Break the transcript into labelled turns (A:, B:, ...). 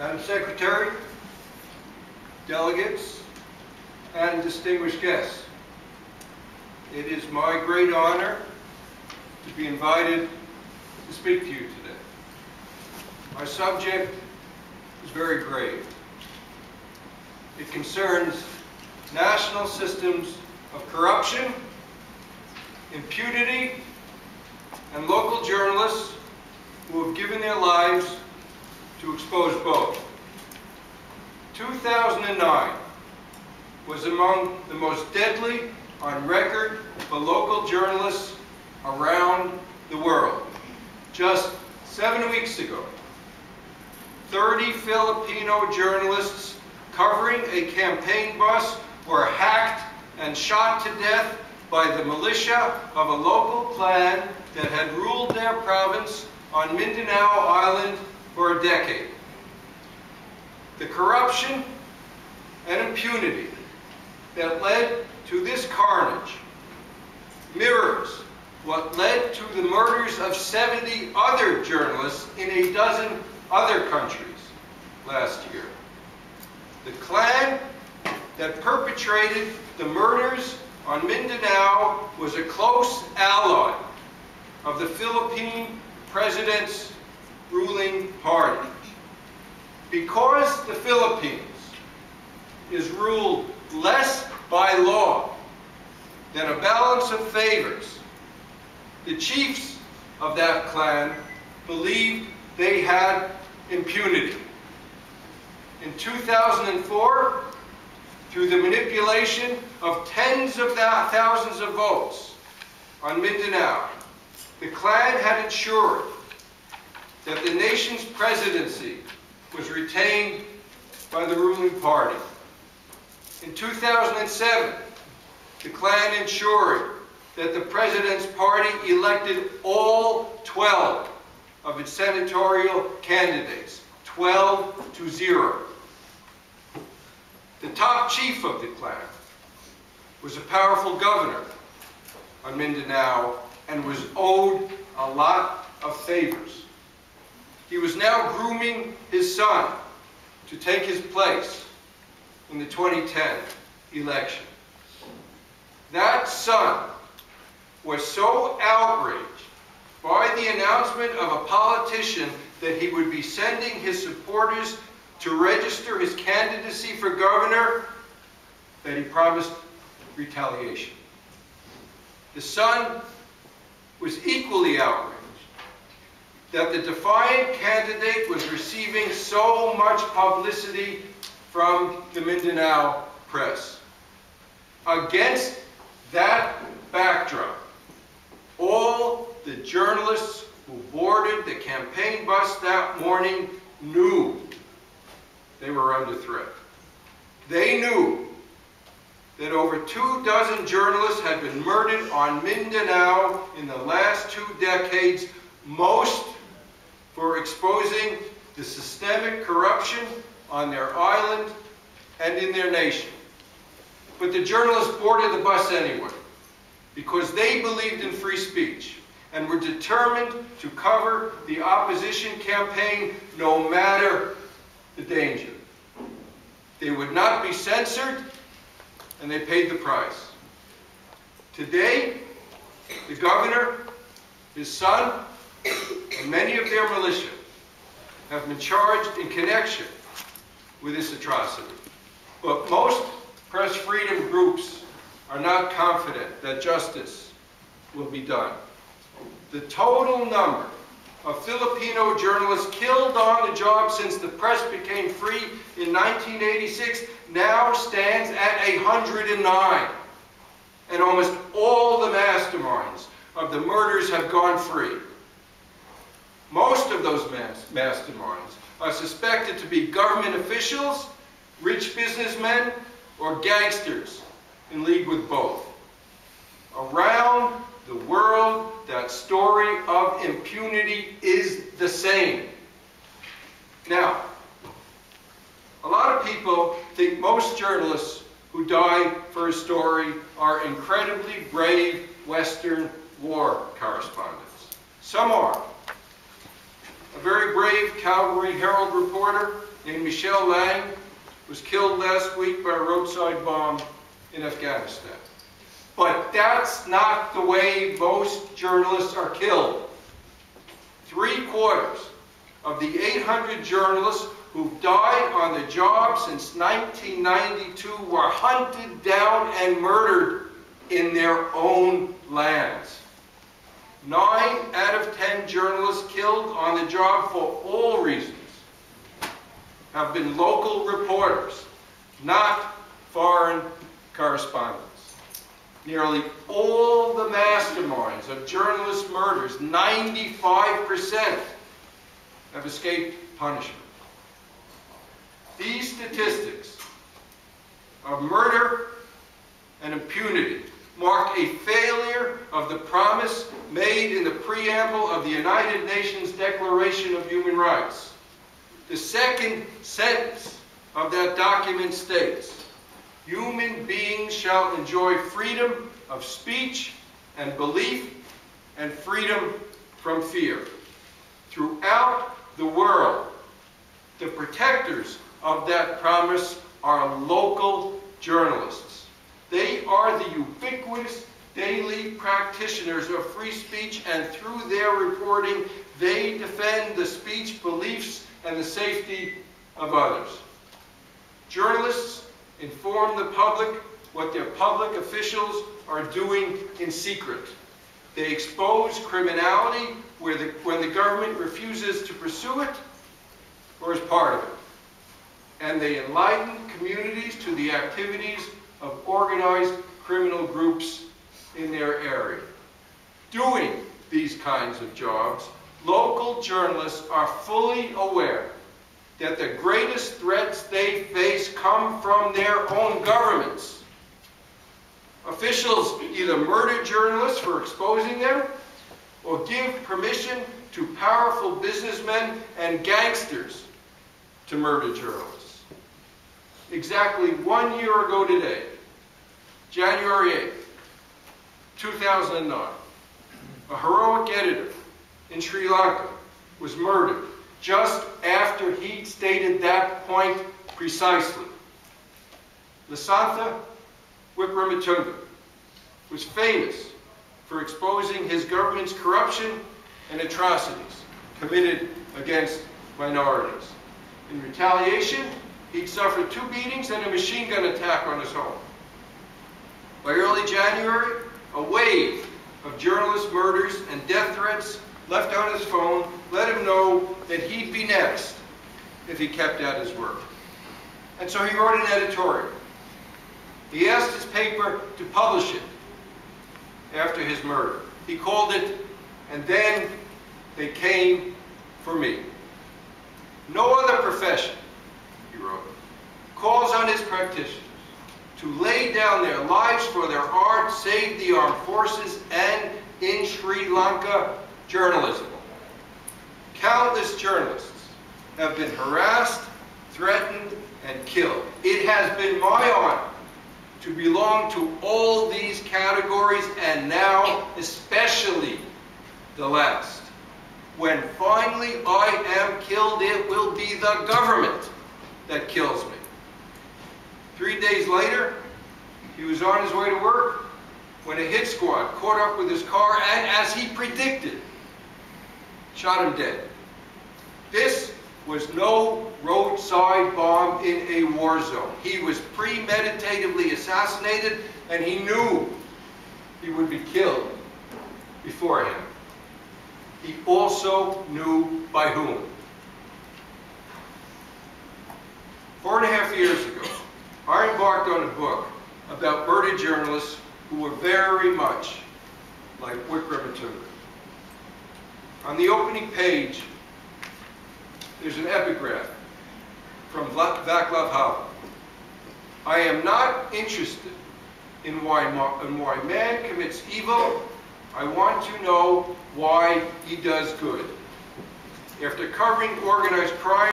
A: Madam Secretary, delegates, and distinguished guests, it is my great honor to be invited to speak to you today. My subject is very grave. It concerns national systems of corruption, impunity, and local journalists who have given their lives to expose both. 2009 was among the most deadly on record for local journalists around the world. Just 7 weeks ago, 30 Filipino journalists covering a campaign bus were hacked and shot to death by the militia of a local clan that had ruled their province on Mindanao Island for a decade. The corruption and impunity that led to this carnage mirrors what led to the murders of 70 other journalists in a dozen other countries last year. The clan that perpetrated the murders on Mindanao was a close ally of the Philippine president's ruling party. Because the Philippines is ruled less by law than a balance of favors, the chiefs of that clan believed they had impunity. In 2004, through the manipulation of tens of thousands of votes on Mindanao, the clan had ensured that the nation's presidency was retained by the ruling party. In 2007, the clan ensured that the president's party elected all 12 of its senatorial candidates, 12-0. The top chief of the clan was a powerful governor on Mindanao and was owed a lot of favors. He was now grooming his son to take his place in the 2010 election. That son was so outraged by the announcement of a politician that he would be sending his supporters to register his candidacy for governor that he promised retaliation. The son was equally outraged that the defiant candidate was receiving so much publicity from the Mindanao press. Against that backdrop, all the journalists who boarded the campaign bus that morning knew they were under threat. They knew that over 24 journalists had been murdered on Mindanao in the last 2 decades, most for exposing the systemic corruption on their island and in their nation. But the journalists boarded the bus anyway, because they believed in free speech and were determined to cover the opposition campaign no matter the danger. They would not be censored, and they paid the price. Today, the governor, his son, and many of their militia have been charged in connection with this atrocity. But most press freedom groups are not confident that justice will be done. The total number of Filipino journalists killed on the job since the press became free in 1986 now stands at 109. And almost all the masterminds of the murders have gone free. Most of those masterminds are suspected to be government officials, rich businessmen, or gangsters in league with both. Around the world, that story of impunity is the same. Now, a lot of people think most journalists who die for a story are incredibly brave Western war correspondents. Some are. A very brave Calgary Herald reporter named Michel Lang was killed last week by a roadside bomb in Afghanistan. But that's not the way most journalists are killed. 3/4 of the 800 journalists who've died on the job since 1992 were hunted down and murdered in their own lands. 9 out of 10 journalists killed on the job for all reasons have been local reporters, not foreign correspondents. Nearly all the masterminds of journalist murders, 95%, have escaped punishment. These statistics of murder and impunity mark a failure of the promise made in the preamble of the United Nations Declaration of Human Rights. The second sentence of that document states, "Human beings shall enjoy freedom of speech and belief and freedom from fear." Throughout the world, the protectors of that promise are local journalists. They are the ubiquitous daily practitioners of free speech, and through their reporting, they defend the speech, beliefs, and the safety of others. Journalists inform the public what their public officials are doing in secret. They expose criminality when the government refuses to pursue it or is part of it. And they enlighten communities to the activities of organized criminal groups in their area. Doing these kinds of jobs, local journalists are fully aware that the greatest threats they face come from their own governments. Officials either murder journalists for exposing them or give permission to powerful businessmen and gangsters to murder journalists. Exactly 1 year ago today, January 8th, 2009, a heroic editor in Sri Lanka was murdered just after he stated that point precisely. Lasantha Wickrematunge was famous for exposing his government's corruption and atrocities committed against minorities. In retaliation, he'd suffered 2 beatings and a machine gun attack on his home. By early January, a wave of journalist murders and death threats left on his phone let him know that he'd be next if he kept at his work. And so he wrote an editorial. He asked his paper to publish it after his murder. He called it, "And Then They Came for Me." No other profession, he wrote, calls on its practitioners to lay down their lives for their art, save the armed forces, and in Sri Lanka, journalism. Countless journalists have been harassed, threatened, and killed. It has been my honor to belong to all these categories, and now especially the last. When finally I am killed, it will be the government that kills me. 3 days later, he was on his way to work when a hit squad caught up with his car and, as he predicted, shot him dead. This was no roadside bomb in a war zone. He was premeditatively assassinated, and he knew he would be killed beforehand. He also knew by whom. 4.5 years ago, I embarked on a book about murdered journalists who were very much like Wickrematunge. On the opening page, there's an epigraph from Václav Havel. "I am not interested in why man commits evil. I want to know why he does good." After covering organized crime